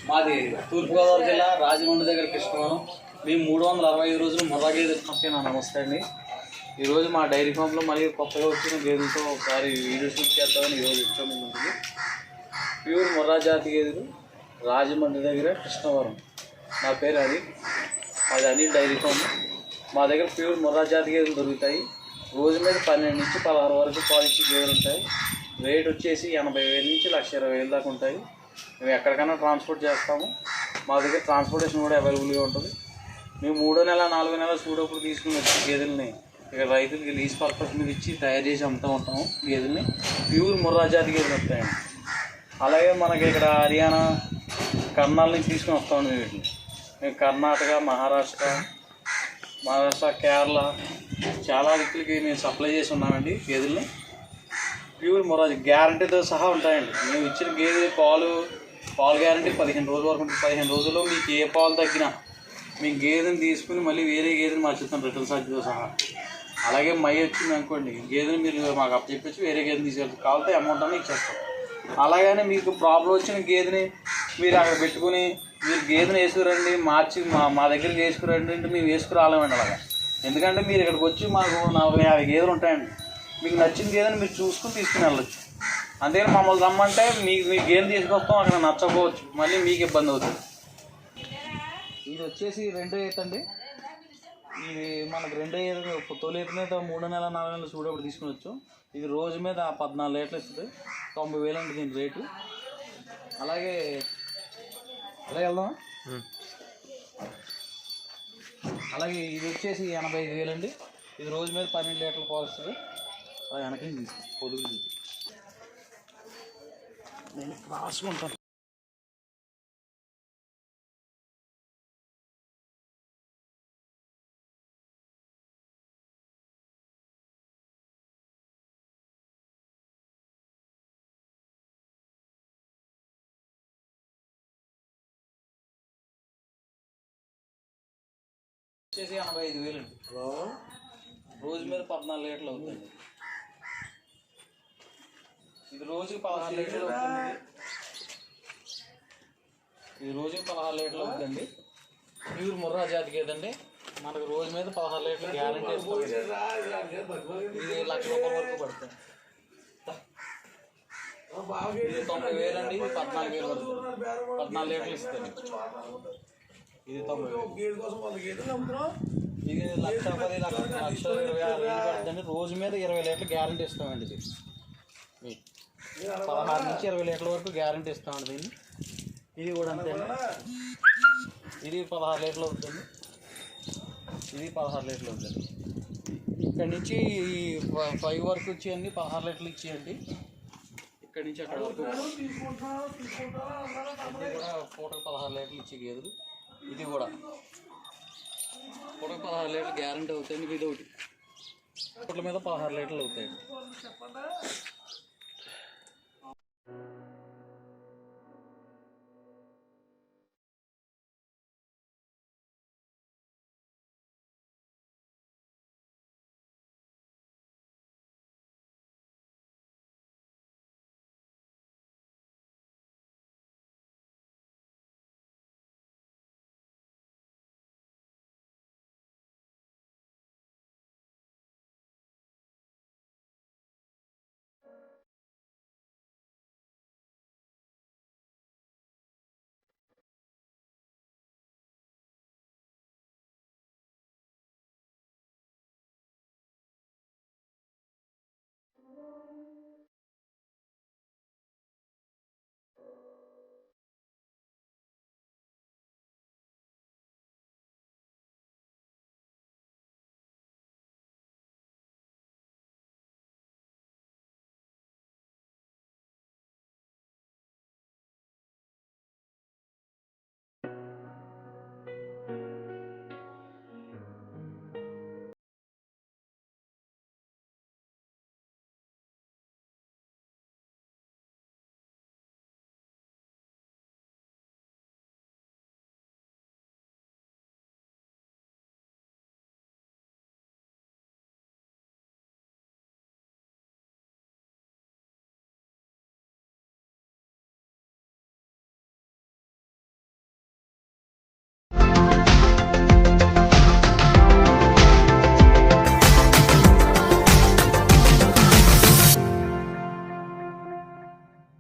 మాది తూర్పుగోదావరి జిల్లా రాజమండ్రి దగ్గర కృష్ణవరం. మేము 365 రోజులు ముర్రా గేదెలు నా నమస్తే అండి. ఈరోజు మా డైరీ ఫామ్లో మళ్ళీ కొత్తగా వచ్చిన గేదెలతో ఒకసారి వీడియో షూట్ చేద్దామని ఈరోజు వచ్చాము. ముందుకు ప్యూర్ ముర్రా జాతి గేదెలు రాజమండ్రి దగ్గర కృష్ణవరం. నా పేరు అది అనిల్ డైరీ ఫామ్. మా దగ్గర ప్యూర్ ముర్రా జాతి గేదెలు దొరుకుతాయి. రోజు మీద 12 నుంచి 16 వరకు పాలిచ్చే గేదెలు ఉంటాయి. రేట్ వచ్చేసి 80,000 నుంచి 1,20,000 దాకా ఉంటాయి. మేము ఎక్కడికైనా ట్రాన్స్పోర్ట్ చేస్తాము. మా దగ్గర ట్రాన్స్పోర్టేషన్ కూడా అవైలబుల్గా ఉంటుంది. మేము 3వ నెల 4వ నెల చూడప్పుడు తీసుకుని వచ్చి గేదెల్ని ఇక్కడ రైతులకి లీజ్ పర్పస్ మీద ఇచ్చి తయారు చేసి అమ్ముతూ ఉంటాము. గేదెల్ని ప్యూర్ ముర్రా జాతి గేదెలు వస్తాయండి. అలాగే మనకి ఇక్కడ హర్యానా, కర్నాల నుంచి తీసుకుని వస్తామండి. వీటిని మేము కర్ణాటక, మహారాష్ట్ర, కేరళ చాలా దిక్కులకి మేము సప్లై చేసి ఉన్నామండి. గేదెల్ని ప్యూర్ ముర్రా గ్యారంటీతో సహా ఉంటాయండి. మేము ఇచ్చిన గేదె పాలు గ్యారంటీ 15 రోజుల వరకు ఉంటుంది. 15 రోజుల్లో మీకు ఏ పాలు తగ్గినా మీ గేదెని తీసుకుని మళ్ళీ వేరే గేదెని మార్చుతాం రిటర్న్ ఛార్జీతో సహా. అలాగే మై వచ్చింది అనుకోండి, గేదెని మీరు మాకు అప్పచెప్పి వేరే గేదెని తీసుకెళ్తాం, కావాలంటే అమౌంట్ అనేది ఇచ్చేస్తాం. అలాగనే మీకు ప్రాబ్లం వచ్చిన గేదెని మీరు అక్కడ పెట్టుకుని మీరు గేదెని వేసుకురండి, మార్చి మా దగ్గరికి వేసుకురండి అంటే మేము వేసుకురాలేమండి అలాగా. ఎందుకంటే మీరు ఇక్కడికి వచ్చి మాకు 40-50 గేదెలు ఉంటాయండి. మీకు నచ్చిన గేదెని మీరు చూసుకుని తీసుకుని వెళ్ళచ్చు. అంతేగాని మమ్మల్ని రమ్మంటే మీ గేదెని తీసుకొస్తాం, అక్కడ నచ్చకపోవచ్చు, మళ్ళీ మీకు ఇబ్బంది అవుతుంది. ఇది వచ్చేసి 2వ ఈత అండి. ఇది మనకు 2వ ఈత. తొలి ఈత మీద 3 నెల 4 నెలలు చూడప్పుడు తీసుకునొచ్చు. ఇది రోజు మీద 14 లీటర్లు ఇస్తుంది. 90,000 అండి దీని రేటు. అలాగే వెళ్దాం. అలాగే ఇది వచ్చేసి 85,000 అండి. ఇది రోజు మీద 12 లీటర్లు పాలు ఇస్తుంది. అలా వెనక పొదుగు నేను రాసుకుంటాను. వచ్చేసి 85,000 అండి. రోజు మీద 14 లీటర్లు అవుతుంది. ఇది రోజుకి 16 లీటర్లు అవుతుంది. ఇది రోజుకి 16 లీటర్లు అవుతుందండి. ప్యూర్ ముర్రా జాతి గేదండి. మనకు రోజు మీద 16 లీటర్లు గ్యారంటీ వేసుకోవాలి. ఇది 1,00,000 రూపాయల వరకు పడుతుంది. ఇది 90,000 అండి. ఇది 14,000 పడుతుంది. 14 లీటర్లు ఇస్తుంది. ఇది 90,000. ఇది 1,10,000 పడుతుందండి. రోజు మీద 20 లీటర్లు గ్యారంటీ ఇస్తామండి. ఇది 16 నుంచి 20 లీటర్ల వరకు గ్యారంటీ ఇస్తామండి దీన్ని. ఇది కూడా అంతే. ఇది 16 లీటర్లు అవుతుంది. ఇది 16 లీటర్లు అవుతుంది. ఇక్కడ నుంచి 5 వరకు వచ్చేయండి, 16 లీటర్లు ఇచ్చేయండి. ఇక్కడి నుంచి అక్కడ వరకు ఇది కూడా పూటకు 16 లీటర్లు ఇచ్చే గేదెలు. ఇది కూడా పూటకు 16 లీటర్లు గ్యారంటీ అవుతాయండి. ఇది ఒకటి పూటల మీద 16 లీటర్లు అవుతాయండి.